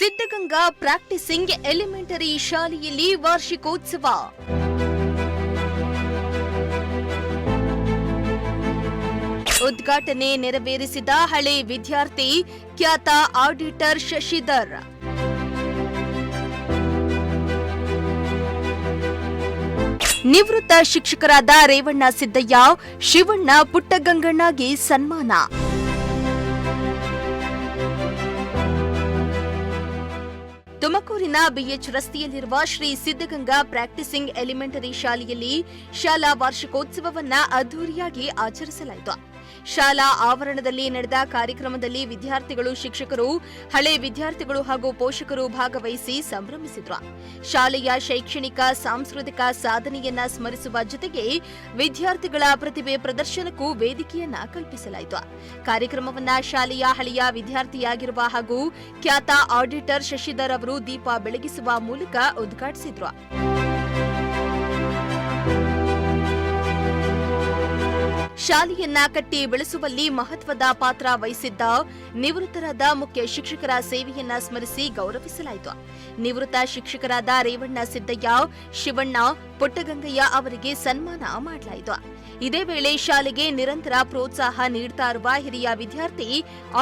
Siddaganga practising elementary ಶಾಲೆಯಲ್ಲಿ ವಾರ್ಷಿಕೋತ್ಸವ. ಉದ್ಘಾಟನೆ ನೆರವೇರಿಸಿದ ಹಳೆ ವಿದ್ಯಾರ್ಥಿ ಖ್ಯಾತ ಆಡಿಟರ್ ಶಶಿಧರ್. ನಿವೃತ್ತ ಶಿಕ್ಷಕರಾದ ರೇವಣ್ಣ ಸಿದ್ದಯ್ಯ, ಶಿವಣ್ಣ ಪುಟ್ಟಗಂಗಣ್ಣಗೆ ಸನ್ಮಾನ. ತುಮಕೂರಿನ ಬಿಎಚ್ ರಸ್ತೆಯಲ್ಲಿರುವ ಶ್ರೀ ಸಿದ್ಧಗಂಗಾ ಪ್ರಾಕ್ಟಿಸಿಂಗ್ ಎಲಿಮೆಂಟರಿ ಶಾಲೆಯಲ್ಲಿ ಶಾಲಾ ವಾರ್ಷಿಕೋತ್ಸವವನ್ನು ಅದ್ದೂರಿಯಾಗಿ ಆಚರಿಸಲಾಯಿತು. ಶಾಲಾ ಆವರಣದಲ್ಲಿ ನಡೆದ ಕಾರ್ಯಕ್ರಮದಲ್ಲಿ ವಿದ್ಯಾರ್ಥಿಗಳು, ಶಿಕ್ಷಕರು, ಹಳೆ ವಿದ್ಯಾರ್ಥಿಗಳು ಹಾಗೂ ಪೋಷಕರು ಭಾಗವಹಿಸಿ ಸಂಭ್ರಮಿಸಿದ್ರು. ಶಾಲೆಯ ಶೈಕ್ಷಣಿಕ, ಸಾಂಸ್ಕೃತಿಕ ಸಾಧನೆಯನ್ನ ಸ್ಮರಿಸುವ ಜೊತೆಗೆ ವಿದ್ಯಾರ್ಥಿಗಳ ಪ್ರತಿಭೆ ಪ್ರದರ್ಶನಕ್ಕೂ ವೇದಿಕೆಯನ್ನ ಕಲ್ಪಿಸಲಾಯಿತು. ಕಾರ್ಯಕ್ರಮವನ್ನ ಶಾಲೆಯ ಹಳೆಯ ವಿದ್ಯಾರ್ಥಿಯಾಗಿರುವ ಹಾಗೂ ಖ್ಯಾತ ಆಡಿಟರ್ ಶಶಿಧರ್ ಅವರು ದೀಪ ಬೆಳಗಿಸುವ ಮೂಲಕ ಉದ್ಘಾಟಿಸಿದ್ರು. ಶಾಲೆಯನ್ನ ಕಟ್ಟಿ ಬೆಳೆಸುವಲ್ಲಿ ಮಹತ್ವದ ಪಾತ್ರ ವಹಿಸಿದ್ದ ನಿವೃತ್ತರಾದ ಮುಖ್ಯ ಶಿಕ್ಷಕರ ಸೇವೆಯನ್ನ ಸ್ಮರಿಸಿ ಗೌರವಿಸಲಾಯಿತು. ನಿವೃತ್ತ ಶಿಕ್ಷಕರಾದ ರೇವಣ್ಣ ಸಿದ್ದಯ್ಯ, ಶಿವಣ್ಣ ಪುಟ್ಟಗಂಗಯ್ಯ ಅವರಿಗೆ ಸನ್ಮಾನ ಮಾಡಲಾಯಿತು. ಇದೇ ವೇಳೆ ಶಾಲೆಗೆ ನಿರಂತರ ಪ್ರೋತ್ಸಾಹ ನೀಡುತ್ತಾ ಇರುವ ಹಿರಿಯ ವಿದ್ಯಾರ್ಥಿ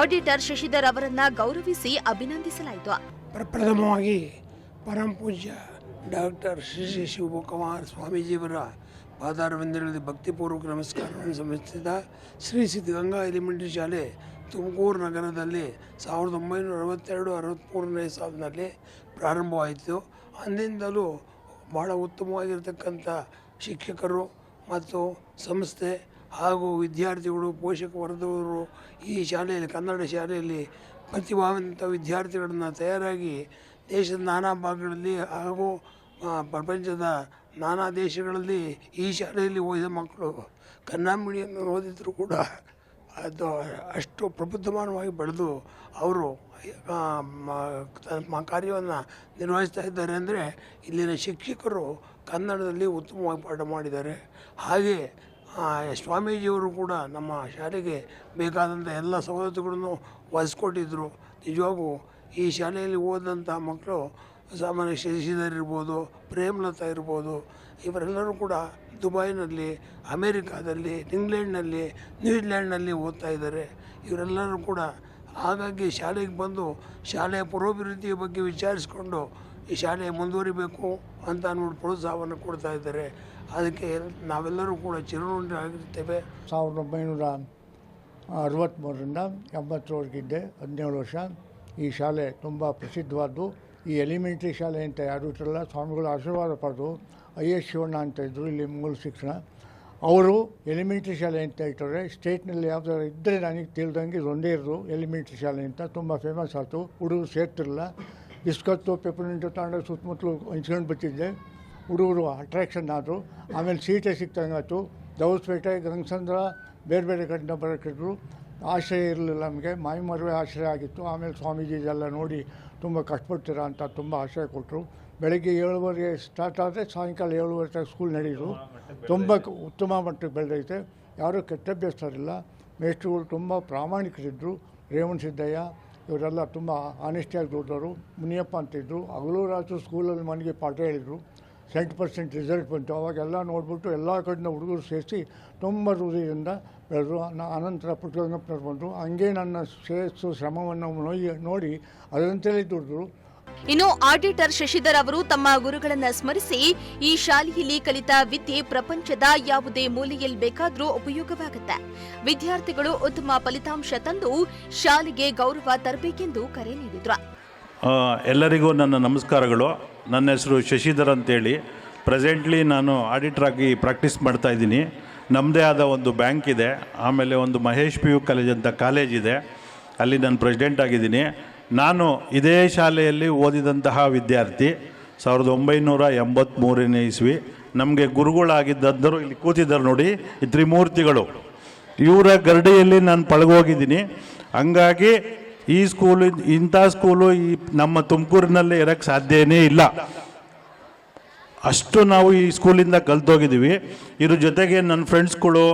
ಆಡಿಟರ್ ಶಶಿಧರ್ ಅವರನ್ನ ಗೌರವಿಸಿ ಅಭಿನಂದಿಸಲಾಯಿತು. ಪ್ರಥಮವಾಗಿ ಪರಮ ಪೂಜ್ಯ ಡಾಕ್ಟರ್ ಶ್ರೀ ಶಿವಕುಮಾರ್ ಸ್ವಾಮೀಜಿಯವರ ಪಾದಾರವಿಂದಗಳಲ್ಲಿ ಭಕ್ತಿಪೂರ್ವಕ ನಮಸ್ಕಾರವನ್ನು ಸಲ್ಲಿಸಿದ ಶ್ರೀ ಸಿದ್ಧಗಂಗಾ ಎಲಿಮೆಂಟರಿ ಶಾಲೆ ತುಮಕೂರು ನಗರದಲ್ಲಿ 1962-63ನೇ ಸಾಲಿನಲ್ಲಿ ಪ್ರಾರಂಭವಾಯಿತು. ಅಂದಿನಿಂದಲೂ ಭಾಳ ಉತ್ತಮವಾಗಿರತಕ್ಕಂಥ ಶಿಕ್ಷಕರು ಮತ್ತು ಸಂಸ್ಥೆ ಹಾಗೂ ವಿದ್ಯಾರ್ಥಿಗಳು, ಪೋಷಕ ವರ್ಗದವರು ಈ ಶಾಲೆಯಲ್ಲಿ, ಕನ್ನಡ ಶಾಲೆಯಲ್ಲಿ ಪ್ರತಿಭಾವಂತ ವಿದ್ಯಾರ್ಥಿಗಳನ್ನು ತಯಾರಾಗಿ ದೇಶದ ನಾನಾ ಭಾಗಗಳಲ್ಲಿ ಹಾಗೂ ಪ್ರಪಂಚದ ನಾನಾ ದೇಶಗಳಲ್ಲಿ ಈ ಶಾಲೆಯಲ್ಲಿ ಓದಿದ ಮಕ್ಕಳು ಕನ್ನಡ ಮೀಡಿಯಂ ಓದಿದ್ರು ಕೂಡ ಅದು ಅಷ್ಟು ಪ್ರಬುದ್ಧಮಾನವಾಗಿ ಬೆಳೆದು ಅವರು ತಮ್ಮ ಕಾರ್ಯವನ್ನು ನಿರ್ವಹಿಸ್ತಾ ಇದ್ದಾರೆ. ಅಂದರೆ ಇಲ್ಲಿನ ಶಿಕ್ಷಕರು ಕನ್ನಡದಲ್ಲಿ ಉತ್ತಮವಾಗಿ ಪಾಠ ಮಾಡಿದ್ದಾರೆ. ಹಾಗೆ ಸ್ವಾಮೀಜಿಯವರು ಕೂಡ ನಮ್ಮ ಶಾಲೆಗೆ ಬೇಕಾದಂಥ ಎಲ್ಲ ಸವಲತ್ತುಗಳನ್ನು ಒದಗಿಸ್ಕೊಟ್ಟಿದ್ದರು. ನಿಜವಾಗೂ ಈ ಶಾಲೆಯಲ್ಲಿ ಓದಿದಂಥ ಮಕ್ಕಳು ಸಾಮಾನ್ಯ ಶಶಿಧರ್ ಇರ್ಬೋದು, ಪ್ರೇಮಲತಾ ಇರ್ಬೋದು, ಇವರೆಲ್ಲರೂ ಕೂಡ ದುಬೈನಲ್ಲಿ, ಅಮೇರಿಕಾದಲ್ಲಿ, ಇಂಗ್ಲೆಂಡ್ನಲ್ಲಿ, ನ್ಯೂಜಿಲ್ಯಾಂಡ್ನಲ್ಲಿ ಓದ್ತಾ ಇದ್ದಾರೆ. ಇವರೆಲ್ಲರೂ ಕೂಡ ಹಾಗಾಗಿ ಶಾಲೆಗೆ ಬಂದು ಶಾಲೆಯ ಪುರೋಭಿವೃದ್ಧಿಯ ಬಗ್ಗೆ ವಿಚಾರಿಸಿಕೊಂಡು ಈ ಶಾಲೆ ಮುಂದುವರಿಬೇಕು ಅಂತ ನೋಡಿ ಪ್ರೋತ್ಸಾಹವನ್ನು ಕೊಡ್ತಾ ಇದ್ದಾರೆ. ಅದಕ್ಕೆ ನಾವೆಲ್ಲರೂ ಕೂಡ ಚಿರಋಣಿಯಾಗಿರ್ತೇವೆ. 1963ರಿಂದ 80ರವರೆಗಿದ್ದೆ, 17 ವರ್ಷ. ಈ ಶಾಲೆ ತುಂಬ ಪ್ರಸಿದ್ಧವಾದ್ದು. ಈ ಎಲಿಮೆಂಟ್ರಿ ಶಾಲೆ ಅಂತ ಯಾರೂ ಇಟ್ಟರಲ್ಲ, ಸ್ವಾಮಿಗಳು ಆಶೀರ್ವಾದ ಪಡೆದು IS ಶಿವಣ್ಣ ಅಂತ ಇದ್ದರು ಇಲ್ಲಿ ಮೂಲ ಶಿಕ್ಷಣ. ಅವರು ಎಲಿಮೆಂಟ್ರಿ ಶಾಲೆ ಅಂತ ಇಟ್ಟರೆ ಸ್ಟೇಟ್ನಲ್ಲಿ ಯಾವುದಾದ್ರು ಇದ್ದರೆ ನನಗೆ ತಿಳಿದಂಗೆ ಇದೊಂದೇ ಇರೋದು ಎಲಿಮೆಂಟ್ರಿ ಶಾಲೆ ಅಂತ. ತುಂಬ ಫೇಮಸ್ ಆಯಿತು. ಹುಡುಗರು ಸೇರ್ತಿರಲಿಲ್ಲ. ಬಿಸ್ಕತ್ತು, ಪೆಪರ್ಮೆಂಟು ತಗೊಂಡು ಸುತ್ತಮುತ್ತಲು ಹಂಚ್ಕೊಂಡು ಬರ್ತಿದ್ದೆ. ಹುಡುಗರು ಅಟ್ರಾಕ್ಷನ್ ಆದರು. ಆಮೇಲೆ ಸೀಟೇ ಸಿಕ್ತಂಗಾಯ್ತು. ದೌಸ್ಪೇಟೆ, ಗಂಗಸಂದ್ರ, ಬೇರೆ ಬೇರೆ ಕಡೆಯಿಂದ ಬರೋಕ್ಕಿದ್ರು. ಆಶ್ರಯ ಇರಲಿಲ್ಲ ನಮಗೆ. ಮಾಯಿಮರುವೆ ಆಶ್ರಯ ಆಗಿತ್ತು. ಆಮೇಲೆ ಸ್ವಾಮೀಜಿ ಇದೆಲ್ಲ ನೋಡಿ ತುಂಬ ಕಷ್ಟಪಡ್ತೀರಾ ಅಂತ ತುಂಬ ಆಶ್ರಯ ಕೊಟ್ಟರು. ಬೆಳಗ್ಗೆ 7:30 ಸ್ಟಾರ್ಟ್ ಆದರೆ ಸಾಯಂಕಾಲ 7:30 ತನಕ ಸ್ಕೂಲ್ ನಡೆಯೋದು. ತುಂಬ ಉತ್ತಮ ಮಟ್ಟಕ್ಕೆ ಬೆಳೆದೈತೆ. ಯಾರೂ ಕೆಟ್ಟಭ್ಯಾಸರಿಲ್ಲ. ಮೇಷ್ಟ್ರುಗಳು ತುಂಬ ಪ್ರಾಮಾಣಿಕರಿದ್ದರು. ರೇವಣ್ಣ ಸಿದ್ದಯ್ಯ ಇವರೆಲ್ಲ ತುಂಬ ಆನೆಸ್ಟಿಯಾಗಿ ದುಡಿದವರು. ಮುನಿಯಪ್ಪ ಅಂತಿದ್ದರು. ಹಗಲು ರಾತ್ರಿ ಸ್ಕೂಲಲ್ಲಿ ಮನೆಗೆ ಪಾಠ ಹೇಳಿದರು. 100% ರಿಸಲ್ಟ್ ಬಂತು. ಅವಾಗೆಲ್ಲ ನೋಡಿಬಿಟ್ಟು ಎಲ್ಲ ಕಡೆಯಿಂದ ಹುಡುಗರು ಸೇರಿಸಿ ತುಂಬ ಹೃದಯದಿಂದ ಬೆಳೆದ್ರು. ಅನಂತರ ಪುಟ್ಟಗಂಗಪ್ಪನವ್ರು ಬಂದರು. ಹಂಗೆ ನನ್ನ ಶ್ರೇಯಸ್ಸು ಶ್ರಮವನ್ನು ನೋಡಿ ಅದರಂತೆಯೇ ದುಡಿದ್ರು. ಇನ್ನು ಆಡಿಟರ್ ಶಶಿಧರ್ ಅವರು ತಮ್ಮ ಗುರುಗಳನ್ನು ಸ್ಮರಿಸಿ, ಈ ಶಾಲೆಯಲ್ಲಿ ಕಲಿತ ವಿದ್ಯೆ ಪ್ರಪಂಚದ ಯಾವುದೇ ಮೂಲೆಯಲ್ಲಿ ಬೇಕಾದರೂ ಉಪಯೋಗವಾಗುತ್ತೆ. ವಿದ್ಯಾರ್ಥಿಗಳು ಉತ್ತಮ ಫಲಿತಾಂಶ ತಂದು ಶಾಲೆಗೆ ಗೌರವ ತರಬೇಕೆಂದು ಕರೆ ನೀಡಿದ್ರು. ಎಲ್ಲರಿಗೂ ನನ್ನ ನಮಸ್ಕಾರಗಳು. ನನ್ನ ಹೆಸರು ಶಶಿಧರ್ ಅಂತೇಳಿ. ಪ್ರೆಸೆಂಟ್ಲಿ ನಾನು ಆಡಿಟರ್ ಆಗಿ ಪ್ರಾಕ್ಟೀಸ್ ಮಾಡ್ತಾಯಿದ್ದೀನಿ. ನಮ್ಮದೇ ಆದ ಒಂದು ಬ್ಯಾಂಕ್ ಇದೆ. ಆಮೇಲೆ ಒಂದು ಮಹೇಶ್ PU ಕಾಲೇಜ್ ಅಂತ ಕಾಲೇಜ್ ಇದೆ, ಅಲ್ಲಿ ನಾನು ಪ್ರೆಸಿಡೆಂಟ್ ಆಗಿದ್ದೀನಿ. ನಾನು ಇದೇ ಶಾಲೆಯಲ್ಲಿ ಓದಿದಂತಹ ವಿದ್ಯಾರ್ಥಿ. 1983ನೇ ಇಸ್ವಿ. ನಮಗೆ ಗುರುಗಳಾಗಿದ್ದರು ಇಲ್ಲಿ ಕೂತಿದ್ದಾರೆ ನೋಡಿ, ಈ ತ್ರಿಮೂರ್ತಿಗಳು. ಇವರ ಗರಡಿಯಲ್ಲಿ ನಾನು ಪಳಗೋಗಿದ್ದೀನಿ. ಹಂಗಾಗಿ ಈ ಸ್ಕೂಲು, ಇಂಥ ಸ್ಕೂಲು ಈ ನಮ್ಮ ತುಮಕೂರಿನಲ್ಲೇ ಇರೋಕ್ಕೆ ಸಾಧ್ಯನೇ ಇಲ್ಲ. ಅಷ್ಟು ನಾವು ಈ ಸ್ಕೂಲಿಂದ ಕಲ್ತೋಗಿದ್ದೀವಿ. ಇದ್ರ ಜೊತೆಗೆ ನನ್ನ ಫ್ರೆಂಡ್ಸ್ಗಳು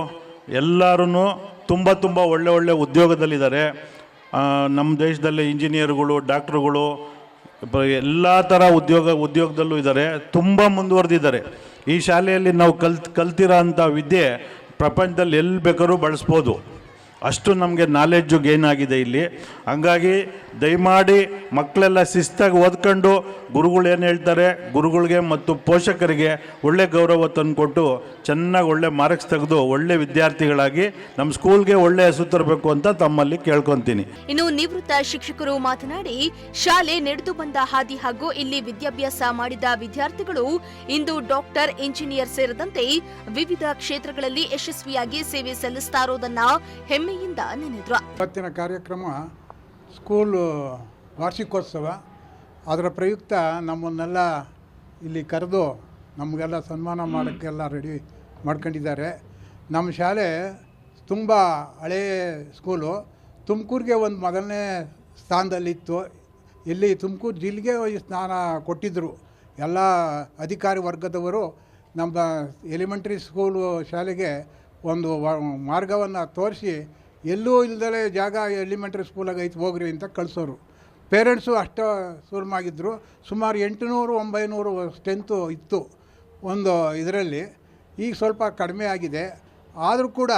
ಎಲ್ಲರೂ ತುಂಬ ಒಳ್ಳೆ ಉದ್ಯೋಗದಲ್ಲಿದ್ದಾರೆ. ನಮ್ಮ ದೇಶದಲ್ಲಿ ಇಂಜಿನಿಯರ್ಗಳು, ಡಾಕ್ಟ್ರುಗಳು ಎಲ್ಲ ಥರ ಉದ್ಯೋಗದಲ್ಲೂ ಇದ್ದಾರೆ, ತುಂಬ ಮುಂದುವರೆದಿದ್ದಾರೆ. ಈ ಶಾಲೆಯಲ್ಲಿ ನಾವು ಕಲ್ತಿರೋ ಅಂಥ ವಿದ್ಯೆ ಪ್ರಪಂಚದಲ್ಲಿ ಎಲ್ಲಿ ಬೇಕಾದ್ರೂ ಬಳಸ್ಬೋದು, ಅಷ್ಟು ನಮಗೆ ನಾಲೆಡ್ಜು ಗೇನ್ ಆಗಿದೆ ಇಲ್ಲಿ. ಹಂಗಾಗಿ ದಯಮಾಡಿ ಮಕ್ಕಳೆಲ್ಲ ಶಿಸ್ತಾಗಿ ಓದ್ಕೊಂಡು ಗುರುಗಳು ಏನು ಹೇಳ್ತಾರೆ ಗುರುಗಳಿಗೆ ಮತ್ತು ಪೋಷಕರಿಗೆ ಒಳ್ಳೆ ಗೌರವ ತಂದುಕೊಟ್ಟು ಚೆನ್ನಾಗಿ ಒಳ್ಳೆ ಮಾರ್ಕ್ಸ್ ತೆಗೆದು ಒಳ್ಳೆ ವಿದ್ಯಾರ್ಥಿಗಳಾಗಿ ನಮ್ಮ ಸ್ಕೂಲ್ಗೆ ಒಳ್ಳೆ ಹೆಸರು ತರಬೇಕು ಅಂತ ತಮ್ಮಲ್ಲಿ ಕೇಳ್ಕೊತೀನಿ. ಇನ್ನು ನಿವೃತ್ತ ಶಿಕ್ಷಕರು ಮಾತನಾಡಿ, ಶಾಲೆ ನಡೆದು ಬಂದ ಹಾದಿ ಹಾಗೂ ಇಲ್ಲಿ ವಿದ್ಯಾಭ್ಯಾಸ ಮಾಡಿದ ವಿದ್ಯಾರ್ಥಿಗಳು ಇಂದು ಡಾಕ್ಟರ್, ಇಂಜಿನಿಯರ್ ಸೇರಿದಂತೆ ವಿವಿಧ ಕ್ಷೇತ್ರಗಳಲ್ಲಿ ಯಶಸ್ವಿಯಾಗಿ ಸೇವೆ ಸಲ್ಲಿಸ್ತಾ ಇರೋದನ್ನ ಹೆಮ್ಮೆಯಿಂದ ನೆನೆದ್ರು. ಇವತ್ತಿನ ಕಾರ್ಯಕ್ರಮ ಸ್ಕೂಲ್ ವಾರ್ಷಿಕೋತ್ಸವ. ಅದರ ಪ್ರಯುಕ್ತ ನಮ್ಮನ್ನೆಲ್ಲ ಇಲ್ಲಿ ಕರೆದು ನಮಗೆಲ್ಲ ಸನ್ಮಾನ ಮಾಡೋಕ್ಕೆಲ್ಲ ರೆಡಿ ಮಾಡ್ಕೊಂಡಿದ್ದಾರೆ. ನಮ್ಮ ಶಾಲೆ ತುಂಬ ಹಳೆಯ ಸ್ಕೂಲು. ತುಮಕೂರಿಗೆ ಒಂದು ಮೊದಲನೇ ಸ್ಥಾನದಲ್ಲಿತ್ತು. ಇಲ್ಲಿ ತುಮಕೂರು ಜಿಲ್ಲೆಗೆ ಈ ಸ್ಥಾನ ಕೊಟ್ಟಿದ್ದರು ಎಲ್ಲ ಅಧಿಕಾರಿ ವರ್ಗದವರು. ನಮ್ಮ ಎಲಿಮೆಂಟ್ರಿ ಸ್ಕೂಲು ಶಾಲೆಗೆ ಒಂದು ಮಾರ್ಗವನ್ನು ತೋರಿಸಿ, ಎಲ್ಲೂ ಇಲ್ದಲೇ ಜಾಗ ಎಲಿಮೆಂಟ್ರಿ ಸ್ಕೂಲಾಗ ಐತೆ ಹೋಗ್ರಿ ಅಂತ ಕಳಿಸೋರು. ಪೇರೆಂಟ್ಸು ಅಷ್ಟು ಸುಲಭವಾಗಿದ್ದರು. ಸುಮಾರು 800-900 ಸ್ಟ್ರೆಂತು ಇತ್ತು ಒಂದು ಇದರಲ್ಲಿ. ಈಗ ಸ್ವಲ್ಪ ಕಡಿಮೆ ಆಗಿದೆ. ಆದರೂ ಕೂಡ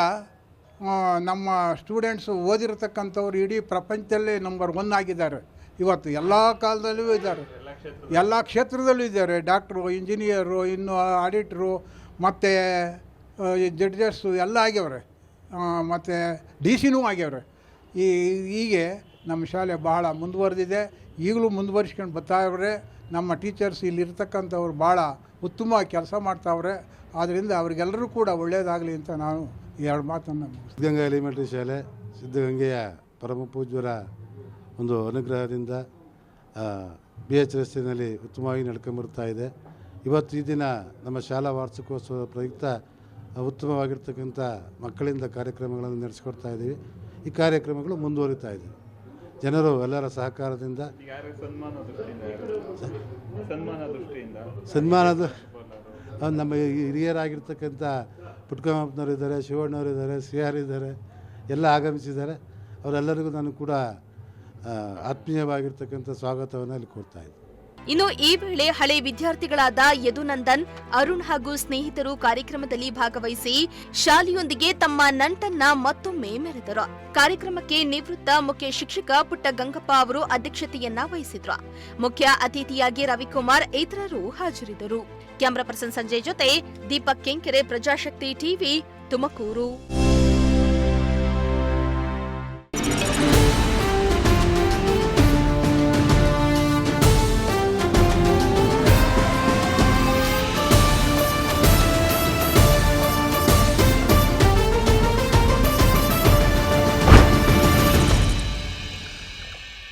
ನಮ್ಮ ಸ್ಟೂಡೆಂಟ್ಸು ಓದಿರತಕ್ಕಂಥವ್ರು ಇಡೀ ಪ್ರಪಂಚದಲ್ಲೇ ನಂಬರ್ 1 ಆಗಿದ್ದಾರೆ. ಇವತ್ತು ಎಲ್ಲ ಕಾಲದಲ್ಲೂ ಇದ್ದಾರೆ, ಎಲ್ಲ ಕ್ಷೇತ್ರದಲ್ಲೂ ಇದ್ದಾರೆ. ಡಾಕ್ಟ್ರು, ಇಂಜಿನಿಯರು, ಇನ್ನು ಆಡಿಟ್ರು, ಮತ್ತು ಜಡ್ಜಸ್ಸು ಎಲ್ಲ ಆಗ್ಯವ್ರೆ, ಮತ್ತು DC ಆಗ್ಯವ್ರೆ. ಹೀಗೆ ನಮ್ಮ ಶಾಲೆ ಭಾಳ ಮುಂದುವರೆದಿದೆ, ಈಗಲೂ ಮುಂದುವರಿಸ್ಕೊಂಡು ಬರ್ತಾವ್ರೆ. ನಮ್ಮ ಟೀಚರ್ಸ್ ಇಲ್ಲಿರ್ತಕ್ಕಂಥವ್ರು ಭಾಳ ಉತ್ತಮವಾಗಿ ಕೆಲಸ ಮಾಡ್ತಾವ್ರೆ. ಆದ್ದರಿಂದ ಅವರಿಗೆಲ್ಲರೂ ಕೂಡ ಒಳ್ಳೆಯದಾಗಲಿ ಅಂತ ನಾನು ಈ 2 ಮಾತನ್ನು ಸಿದ್ಧಗಂಗಾ ಎಲಿಮೆಂಟ್ರಿ ಶಾಲೆ ಸಿದ್ಧಗಂಗೆಯ ಪರಮ ಪೂಜ್ಯರ ಒಂದು ಅನುಗ್ರಹದಿಂದ BH ರಸ್ತೆಯಲ್ಲಿ ಉತ್ತಮವಾಗಿ ನಡ್ಕೊಂಬರ್ತಾ ಇದೆ. ಇವತ್ತು ಈ ದಿನ ನಮ್ಮ ಶಾಲಾ ವಾರ್ಷಿಕೋತ್ಸವ ಪ್ರಯುಕ್ತ ಉತ್ತಮವಾಗಿರ್ತಕ್ಕಂಥ ಮಕ್ಕಳಿಂದ ಕಾರ್ಯಕ್ರಮಗಳನ್ನು ನಡೆಸ್ಕೊಡ್ತಾ ಇದ್ದೀವಿ. ಈ ಕಾರ್ಯಕ್ರಮಗಳು ಮುಂದುವರಿತಾ ಇದೆ. ಜನರು ಎಲ್ಲರ ಸಹಕಾರದಿಂದ ಸನ್ಮಾನದ ನಮ್ಮ ಹಿರಿಯರಾಗಿರ್ತಕ್ಕಂಥ ಪುಟ್ಕಮ್ಮಪ್ಪನವರು ಇದ್ದಾರೆ, ಶಿವಣ್ಣವರು ಇದ್ದಾರೆ, CR ಇದ್ದಾರೆ, ಎಲ್ಲ ಆಗಮಿಸಿದ್ದಾರೆ. ಅವರೆಲ್ಲರಿಗೂ ನಾನು ಕೂಡ ಆತ್ಮೀಯವಾಗಿರ್ತಕ್ಕಂಥ ಸ್ವಾಗತವನ್ನು ಇಲ್ಲಿ ಕೊಡ್ತಾ ಇದ್ದೀನಿ. ಇನ್ನು ಈ ವೇಳೆ ಹಳೆ ವಿದ್ಯಾರ್ಥಿಗಳಾದ ಯದುನಂದನ್, ಅರುಣ್ ಹಾಗೂ ಸ್ನೇಹಿತರು ಕಾರ್ಯಕ್ರಮದಲ್ಲಿ ಭಾಗವಹಿಸಿ ಶಾಲೆಯೊಂದಿಗೆ ತಮ್ಮ ನಂಟನ್ನ ಮತ್ತೊಮ್ಮೆ ಮೆರೆದರು. ಕಾರ್ಯಕ್ರಮಕ್ಕೆ ನಿವೃತ್ತ ಮುಖ್ಯ ಶಿಕ್ಷಕ ಪುಟ್ಟಗಂಗಪ್ಪ ಅವರು ಅಧ್ಯಕ್ಷತೆಯನ್ನ ವಹಿಸಿದ್ರು. ಮುಖ್ಯ ಅತಿಥಿಯಾಗಿ ರವಿಕುಮಾರ್ ಇತರರು ಹಾಜರಿದ್ದರು. ಕ್ಯಾಮರಾ ಪರ್ಸನ್ ಸಂಜಯ್ ಜೊತೆ ದೀಪಕ್ ಕೆಂಕೆರೆ, ಪ್ರಜಾಶಕ್ತಿ ಟಿವಿ, ತುಮಕೂರು.